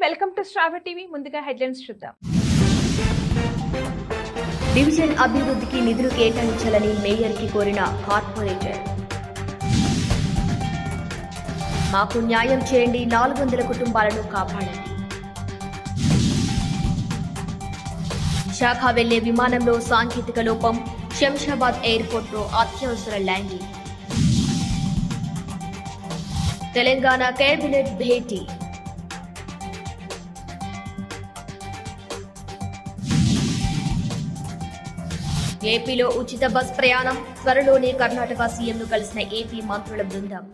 Welcome to Shravya TV. ముందుగా headlines చూద్దాం. Division అభివృద్ధికి నిధులు కేటాయించాలని మేయర్కి కోరిన కార్పొరేటర్. మాకు న్యాయం చేయండి, 400 కుటుంబాలను కాపాడండి. విశాఖ వెళ్లే విమానంలో సాంకేతిక లోపం, శంషాబాద్ ఎయిర్పోర్ట్లో అత్యవసర ల్యాండింగ్. తెలంగాణ కేబినెట్ భేటీ. ఏపీలో ఉచిత బస్ ప్రయాణం, త్వరలోనే కర్ణాటక సీఎంను కలిసిన ఏపీ మంత్రుల బృందం.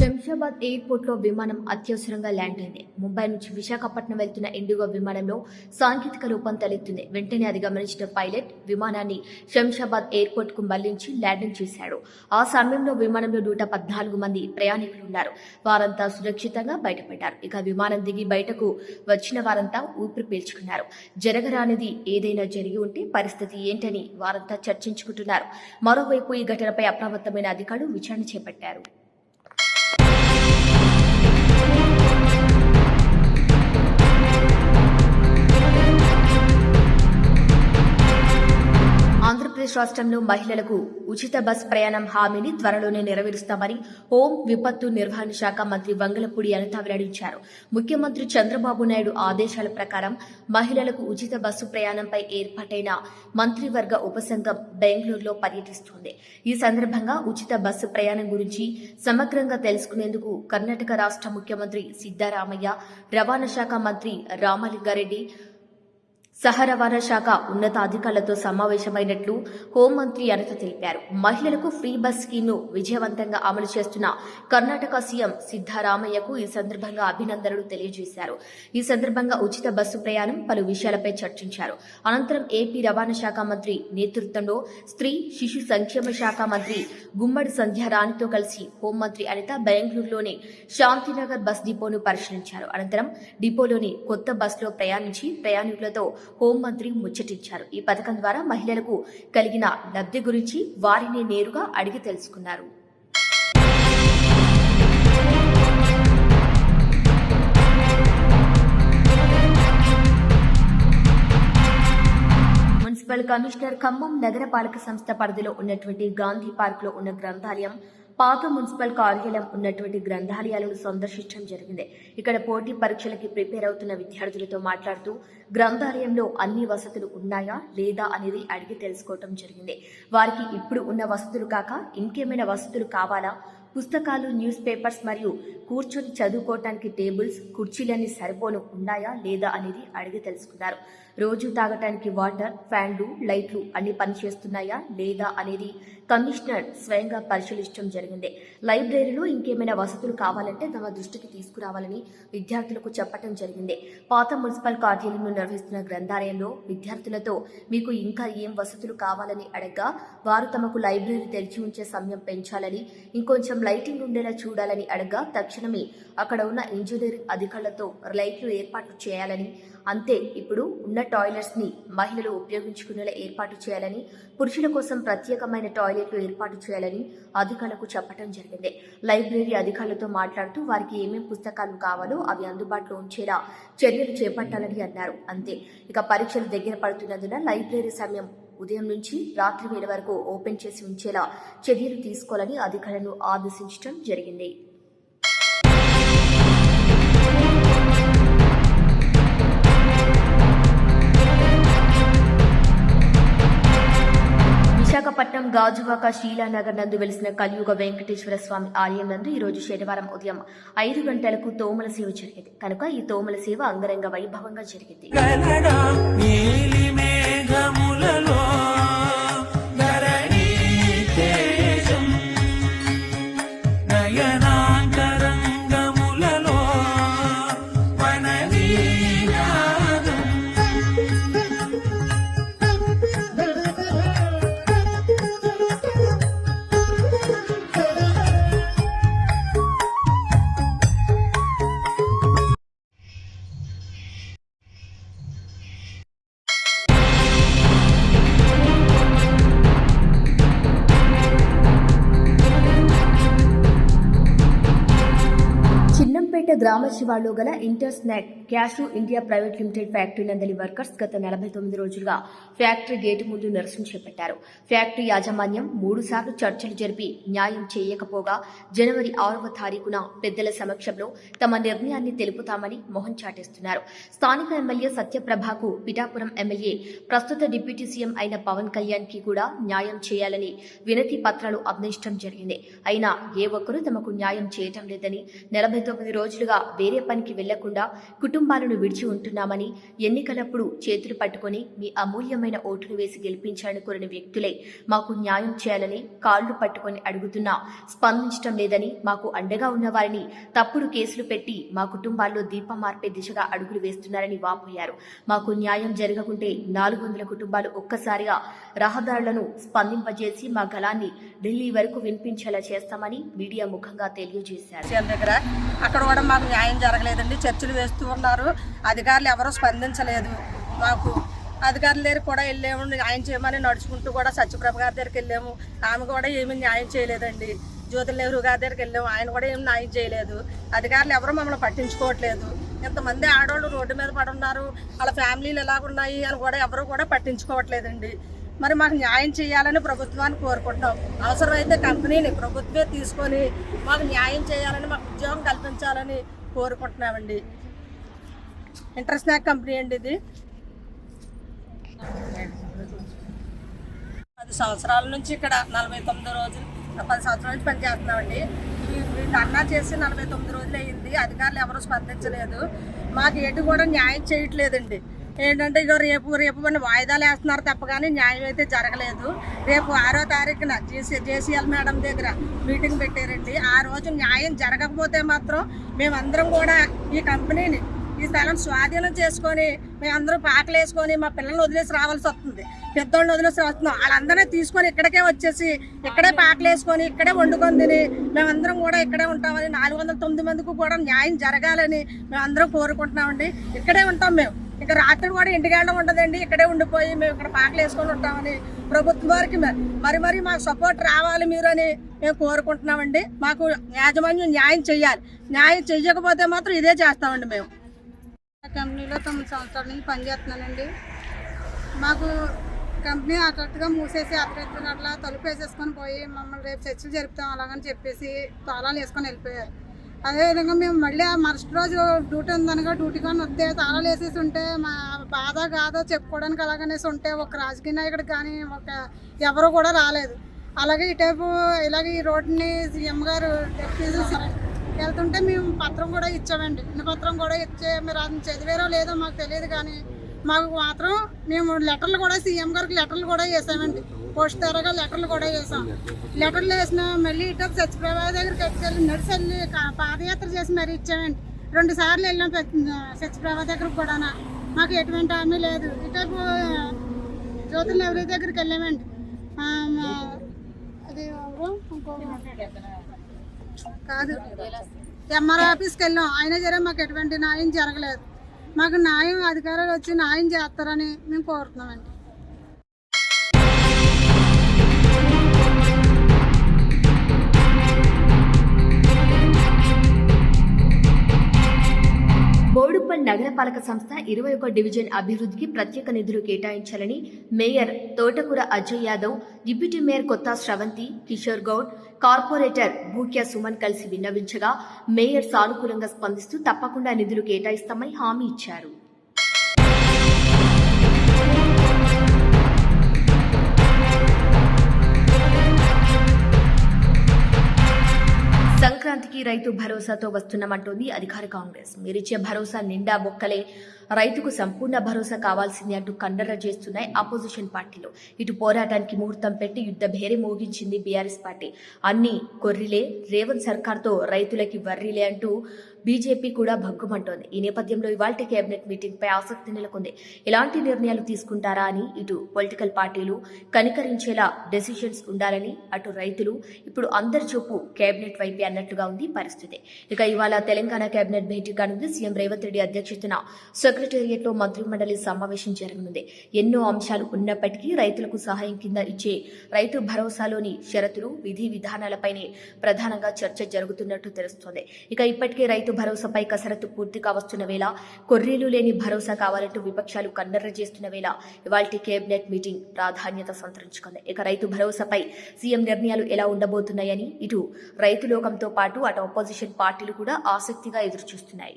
శంషాబాద్ ఎయిర్పోర్ట్ లో విమానం అత్యవసరంగా ల్యాండ్ అయింది. ముంబై నుంచి విశాఖపట్నం వెళ్తున్న ఇండిగో విమానంలో సాంకేతిక లోపం తలెత్తింది. వెంటనే అది గమనించిన పైలట్ విమానాన్ని శంషాబాద్ ఎయిర్పోర్ట్ కు మళ్లించి ల్యాండింగ్ చేశాడు. ఆ సమయంలో విమానంలో 114 మంది ప్రయాణికులు ఉన్నారు. వారంతా సురక్షితంగా బయటపడ్డారు. ఇక విమానం దిగి బయటకు వచ్చిన వారంతా ఊపిరి పీల్చుకున్నారు. జరగరానిది ఏదైనా జరిగి ఉంటే పరిస్థితి ఏంటని వారంతా చర్చించుకుంటున్నారు. మరోవైపు ఈ ఘటనపై అప్రమత్తమైన అధికారులు విచారణ చేపట్టారు. ఆంధ్రప్రదేశ్ రాష్ట్రంలో మహిళలకు ఉచిత బస్ ప్రయాణం హామీని త్వరలోనే నెరవేరుస్తామని హోం విపత్తు నిర్వహణ శాఖ మంత్రి వంగలపూడి అనిత వెల్లడించారు. ముఖ్యమంత్రి చంద్రబాబు నాయుడు ఆదేశాల ప్రకారం మహిళలకు ఉచిత బస్సు ప్రయాణంపై ఏర్పాటైన మంత్రివర్గ ఉపసంఘం బెంగళూరులో పర్యటిస్తోంది. ఈ సందర్భంగా ఉచిత బస్సు ప్రయాణం గురించి సమగ్రంగా తెలుసుకునేందుకు కర్ణాటక రాష్ట్ర ముఖ్యమంత్రి సిద్దరామయ్య, రవాణా శాఖ మంత్రి రామలింగారెడ్డి, సహ రవాణా శాఖ ఉన్నతాధికారులతో సమావేశమైనట్లు హోంమంత్రి అనిత తెలిపారు. మహిళలకు ఫ్రీ బస్ స్కీమ్ను విజయవంతంగా అమలు చేస్తున్న కర్ణాటక సీఎం సిద్దరామయ్యకు ఈ సందర్భంగా అభినందనలు తెలియజేశారు. ఈ సందర్భంగా ఉచిత బస్సు ప్రయాణం, పలు విషయాలపై చర్చించారు. అనంతరం ఏపీ రవాణా శాఖ మంత్రి నేతృత్వంలో స్త్రీ శిశు సంక్షేమ శాఖ మంత్రి గుమ్మడి సంధ్యారాణితో కలిసి హోంమంత్రి అనిత బెంగళూరులోని శాంతినగర్ బస్ డిపోను పరిశీలించారు. అనంతరం డిపోలోని కొత్త బస్సులో ప్రయాణించి ప్రయాణికులతో హోంమంత్రి ముచ్చటించారు. ఈ పథకం ద్వారా మహిళలకు కలిగిన లబ్ధి గురించి వారిని నేరుగా అడిగి తెలుసుకున్నారు. మున్సిపల్ కమిషనర్ ఖమ్మం నగరపాలక సంస్థ పరిధిలో ఉన్నటువంటి గాంధీ పార్క్ లో ఉన్న గ్రంథాలయం, పాత మున్సిపల్ కార్యాలయం ఉన్నటువంటి గ్రంథాలయాలను సందర్శించడం జరిగింది. ఇక్కడ పోటీ పరీక్షలకి ప్రిపేర్ అవుతున్న విద్యార్థులతో మాట్లాడుతూ గ్రంథాలయంలో అన్ని వసతులు ఉన్నాయా లేదా అనేది అడిగి తెలుసుకోవటం జరిగింది. వారికి ఇప్పుడు ఉన్న వసతులు కాక ఇంకేమైనా వసతులు కావాలా, పుస్తకాలు, న్యూస్ పేపర్స్ మరియు కూర్చొని చదువుకోవటానికి టేబుల్స్, కుర్చీలన్నీ సరిపోను ఉన్నాయా లేదా అనేది అడిగి తెలుసుకున్నారు. రోజు తాగటానికి వాటర్, ఫ్యాన్లు, లైట్లు అన్ని పనిచేస్తున్నాయా లేదా అనేది కమిషనర్ స్వయంగా పరిశీలించడం జరిగింది. లైబ్రరీలో ఇంకేమైనా వసతులు కావాలంటే తమ దృష్టికి తీసుకురావాలని విద్యార్థులకు చెప్పడం జరిగింది. పాత మున్సిపల్ కార్యాలయంలో నిర్వహిస్తున్న గ్రంథాలయంలో విద్యార్థులతో మీకు ఇంకా ఏం వసతులు కావాలని అడగ్గా వారు తమకు లైబ్రరీ తెరిచి ఉంచే సమయం పెంచాలని, ఇంకొంచెం లైటింగ్ ఉండేలా చూడాలని అడగ్గా తక్షణమే అక్కడ ఉన్న ఇంజనీరింగ్ అధికారులతో లైట్లు ఏర్పాటు చేయాలని, అంతే ఇప్పుడు ఉన్న టాయిలెట్స్ ని మహిళలు ఉపయోగించుకునేలా ఏర్పాటు చేయాలని, పురుషుల కోసం ప్రత్యేకమైన టాయిలెట్లు ఏర్పాటు చేయాలని అధికారులకు చెప్పడం జరిగింది. లైబ్రరీ అధికారులతో మాట్లాడుతూ వారికి ఏమేం పుస్తకాలు కావాలో అవి అందుబాటులో ఉంచేలా చర్యలు చేపట్టాలని అన్నారు. అంతే ఇక పరీక్షలు దగ్గర పడుతున్నందున లైబ్రరీ సమయం ఉదయం నుంచి రాత్రి వేళ వరకు ఓపెన్ చేసి ఉంచేలా చర్యలు తీసుకోవాలని అధికారులను ఆదేశించడం జరిగింది. విశాఖపట్నం గాజువాక శీలానగర్ నందు వెలిసిన కలియుగ వెంకటేశ్వర స్వామి ఆలయం నందు ఈ రోజు శనివారం ఉదయం 5 గంటలకు తోమల సేవ జరిగింది. కనుక ఈ తోమల సేవ అంగరంగ వైభవంగా జరిగింది. గ్రామ శివార్లో గల inter snack cashew India private limited factory నందలి వర్కర్స్ గత 49 రోజులుగా ఫ్యాక్టరీ గేటు ముందు నిరసన చేపట్టారు. ఫ్యాక్టరీ యాజమాన్యం 3 సార్లు చర్చలు జరిపి న్యాయం చేయకపోగా జనవరి 6వ తారీఖున పెద్దల సమక్షంలో తమ నిర్ణయాన్ని తెలుపుతామని మొహం చాటేస్తున్నారు. స్థానిక ఎమ్మెల్యే సత్యప్రభకు పిఠాపురం ఎమ్మెల్యే ప్రస్తుత డిప్యూటీ సీఎం అయిన పవన్ కళ్యాణ్ కి కూడా న్యాయం చేయాలని వినతి పత్రాలు అందించడం జరిగింది. అయినా ఏ ఒక్కరూ తమకు న్యాయం చేయటం లేదని 49 రోజులుగా వేరే పనికి వెళ్లకుండా కుటుంబాలను విడిచి ఉంటున్నామని ఎన్నికలప్పుడు చేతులు పట్టుకుని మీ అమూల్యమైన ఓటును వేసి గెలిపించాలని కోరిన వ్యక్తులే మాకు న్యాయం చేయాలని కాళ్లు పట్టుకుని అడుగుతున్నా స్పందించడం లేదని, మాకు అండగా ఉన్న వారిని తప్పుడు కేసులు పెట్టి మా కుటుంబాల్లో దీపం మార్పే దిశగా అడుగులు వేస్తున్నారని వాపోయారు. మాకు న్యాయం జరగకుంటే 400 కుటుంబాలు ఒక్కసారిగా రహదారులను స్పందింపజేసి మా గళాన్ని ఢిల్లీ వరకు వినిపించేలా చేస్తామని మీడియా ముఖంగా తెలియజేశారు. దగ్గర అక్కడ కూడా మాకు న్యాయం జరగలేదండి. చర్చలు వేస్తూ ఉన్నారు, అధికారులు ఎవరూ స్పందించలేదు. మాకు అధికారుల దగ్గర కూడా వెళ్ళాము, న్యాయం చేయమని నడుచుకుంటూ కూడా సత్యప్రభ గారి దగ్గరికి వెళ్ళాము. ఆమె కూడా ఏమీ న్యాయం చేయలేదండి. జ్యోతి నెహ్రూ గారి దగ్గరికి వెళ్ళాము, ఆయన కూడా ఏమి న్యాయం చేయలేదు. అధికారులు ఎవరు మమ్మల్ని పట్టించుకోవట్లేదు. ఎంతమంది ఆడవాళ్ళు రోడ్డు మీద పడి ఉన్నారు, వాళ్ళ ఫ్యామిలీలు ఎలాగున్నాయి అని కూడా ఎవరు కూడా పట్టించుకోవట్లేదండి. మరి మాకు న్యాయం చేయాలని ప్రభుత్వాన్ని కోరుకుంటాం. అవసరమైతే కంపెనీని ప్రభుత్వమే తీసుకొని మాకు న్యాయం చేయాలని, మాకు ఉద్యోగం కల్పించాలని కోరుకుంటున్నామండి. ఇంటర్ స్నాక్ కంపెనీ అండి ఇది. 10 సంవత్సరాల నుంచి ఇక్కడ 49 రోజులు 10 సంవత్సరాల నుంచి పనిచేస్తున్నామండి. వీళ్ళు అన్నా చేసి 49 రోజులు అయ్యింది. అధికారులు ఎవరు స్పందించలేదు. మాకు ఎటు కూడా న్యాయం చేయట్లేదండి. ఏంటంటే ఇక రేపు మన వాయిదాలు వేస్తున్నారు తప్ప కానీ న్యాయం అయితే జరగలేదు. రేపు 6వ తారీఖున జేసీఎల్ మేడం దగ్గర మీటింగ్ పెట్టారండి. ఆ రోజు న్యాయం జరగకపోతే మాత్రం మేమందరం కూడా ఈ కంపెనీని, ఈ స్థలం స్వాధీనం చేసుకొని మేమందరం పాకలు వేసుకొని మా పిల్లల్ని వదిలేసి రావాల్సి వస్తుంది. పెద్దోళ్ళని వదిలేసి వస్తున్నాం. వాళ్ళందరినీ తీసుకొని ఇక్కడికే వచ్చేసి ఇక్కడే పాకలు వేసుకొని ఇక్కడే వండుకొని తిని మేమందరం కూడా ఇక్కడే ఉంటామని 409 మందికి కూడా న్యాయం జరగాలని మేమందరం కోరుకుంటున్నామండి. ఇక్కడే ఉంటాం మేము. ఇంకా రాత్రి కూడా ఇంటికి వెళ్ళడం ఉండదండి. ఇక్కడే ఉండిపోయి మేము ఇక్కడ పాకలు వేసుకొని ఉంటామని ప్రభుత్వం వారికి మరి మాకు సపోర్ట్ రావాలి మీరు అని మేము కోరుకుంటున్నామండి. మాకు యాజమాన్యం న్యాయం చేయాలి. న్యాయం చేయకపోతే మాత్రం ఇదే చేస్తామండి. మేము కంపెనీలో 9 సంవత్సరాల నుంచి పనిచేస్తున్నానండి. మాకు కంపెనీ అట్లా మూసేసి అట్లా తలుపు వేసేసుకొని పోయి మమ్మల్ని రేపు చర్చలు జరుపుతాం అలాగని చెప్పేసి తాళాలు వేసుకొని వెళ్ళిపోయారు. అదేవిధంగా మేము మళ్ళీ మరుసటి రోజు డ్యూటీ ఉందనగా డ్యూటీ కానీ వస్తే తాళాలు వేసేసి ఉంటే మా బాధ కాదో చెప్పుకోవడానికి అలాగనేసి ఉంటే ఒక రాజకీయ నాయకుడు కానీ ఎవరు కూడా రాలేదు. అలాగే ఇటైపు ఇలాగే ఈ రోడ్డుని సీఎం గారు వెళ్తుంటే మేము పత్రం కూడా ఇచ్చామండి. ఇన్ని పత్రం కూడా ఇచ్చే మీరు అది చదివారో లేదో మాకు తెలియదు కానీ మాకు మాత్రం మేము లెటర్లు కూడా సీఎం గారికి లెటర్లు కూడా వేసామండి. పోస్ట్ ద్వారా లెటర్లు కూడా వేసాం. లెటర్లు వేసిన మళ్ళీ ఇటు సత్యప్రభ దగ్గరికి వెళ్ళి నడిచెళ్ళి పాదయాత్ర చేసి మరీ ఇచ్చామండి. 2 సార్లు వెళ్ళాం సత్యప్రభ దగ్గరకు కూడా. మాకు ఎటువంటి హామీ లేదు. ఇటు జ్యోతి నెహ్రూ దగ్గరికి వెళ్ళామండి. అది కాదు ఎంఆర్ఓ ఆఫీస్కి వెళ్ళాం. అయినా సరే మాకు ఎటువంటి న్యాయం జరగలేదు. మాకు న్యాయం అధికారులు వచ్చి న్యాయం చేస్తారని మేము కోరుతున్నామండి. బోడుప్పల్ నగరపాలక సంస్థ 21 డివిజన్ అభివృద్ధికి ప్రత్యేక నిధులు కేటాయించాలని మేయర్ తోటకూర అజయ్ యాదవ్, డిప్యూటీ మేయర్ కొత్త శ్రవంతి, కిషోర్ గౌడ్, కార్పొరేటర్ భూక్యా సుమన్ కలిసి విన్నవించగా మేయర్ సానుకూలంగా స్పందిస్తూ తప్పకుండా నిధులు కేటాయిస్తామని హామీ ఇచ్చారు. సంక్రాంతికి రైతు భరోసాతో వస్తున్నామంటోంది అధికార కాంగ్రెస్. మీరిచ్చే భరోసా నిండా బొక్కలే, రైతుకు సంపూర్ణ భరోసా కావాల్సింది అంటూ కండర్ర చేస్తున్నాయి అపోజిషన్ పార్టీలు. ఇటు పోరాటానికి ముహూర్తం పెట్టి యుద్ధ భేరి మోగించింది బీఆర్ఎస్ పార్టీ. అన్ని కొర్రిలే, రేవంత్ సర్కార్తో రైతులకి వర్రిలే అంటూ బీజేపీ కూడా భగ్గుమంటోంది. ఈ నేపథ్యంలో ఇవాల్టి కేబినెట్ మీటింగ్ పై ఆసక్తి నెలకొంది. ఎలాంటి నిర్ణయాలు తీసుకుంటారా అని ఇటు పొలిటికల్ పార్టీలు కనికరించేలా డెసిషన్స్ ఉండాలని, అటు రైతులు ఇప్పుడు అందరి చూపు కేబినెట్ వైపే అన్నట్లుగా ఉంది పరిస్థితి. ఇక ఇవాళ తెలంగాణ కేబినెట్ భేటీ కానుంది. సీఎం రేవంత్ రెడ్డి అధ్యక్షతన సెక్రటరీ సెక్రటేరియట్లో మంత్రిమండలి సమావేశం జరగనుంది. ఎన్నో అంశాలు ఉన్నప్పటికీ రైతులకు సహాయం కింద ఇచ్చే రైతు భరోసాలోని షరతులు, విధి విధానాలపైనే ప్రధానంగా చర్చ జరుగుతున్నట్టు తెలుస్తోంది. ఇక ఇప్పటికే రైతు భరోసాపై కసరత్తు పూర్తిగా వస్తున్న వేళ కొర్రీలు లేని భరోసా కావాలంటూ విపక్షాలు కన్నెర్ర చేస్తున్న వేళ ఇవాల్టి కేబినెట్ మీటింగ్ ప్రాధాన్యత సంతరించుకుంది. ఇక రైతు భరోసాపై సీఎం నిర్ణయాలు ఎలా ఉండబోతున్నాయని ఇటు రైతు లోకంతో పాటు అటు అపోజిషన్ పార్టీలు కూడా ఆసక్తిగా ఎదురుచూస్తున్నాయి.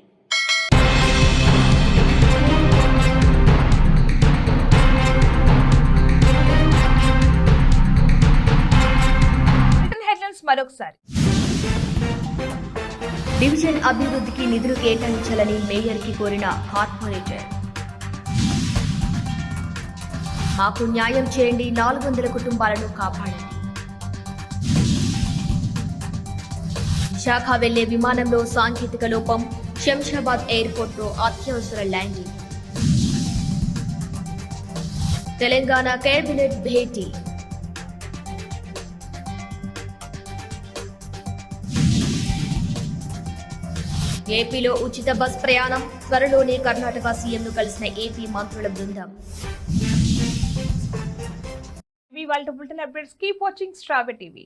హెడ్లైన్స్ మరొకసారి. డివిజన్ అభివృద్ధికి నిధులు కేటాయించాలని మేయర్కి కోరిన కార్పొరేటర్. మాకు న్యాయం చేయండి, 400 కుటుంబాలను కాపాడండి. విశాఖ వెళ్లే విమానంలో సాంకేతిక లోపం, శంషాబాద్ ఎయిర్పోర్ట్లో అత్యవసర ల్యాండింగ్. తెలంగాణ కేబినెట్ భేటీ. ఏపీలో ఉచిత బస్ ప్రయాణం, త్వరలోనే కర్ణాటక సీఎంను కలిసిన ఏపీ మంత్రుల బృందం. ఇవాళ బులెటిన్ అప్డేట్స్. కీప్ వాచింగ్ శ్రావ్య టీవీ.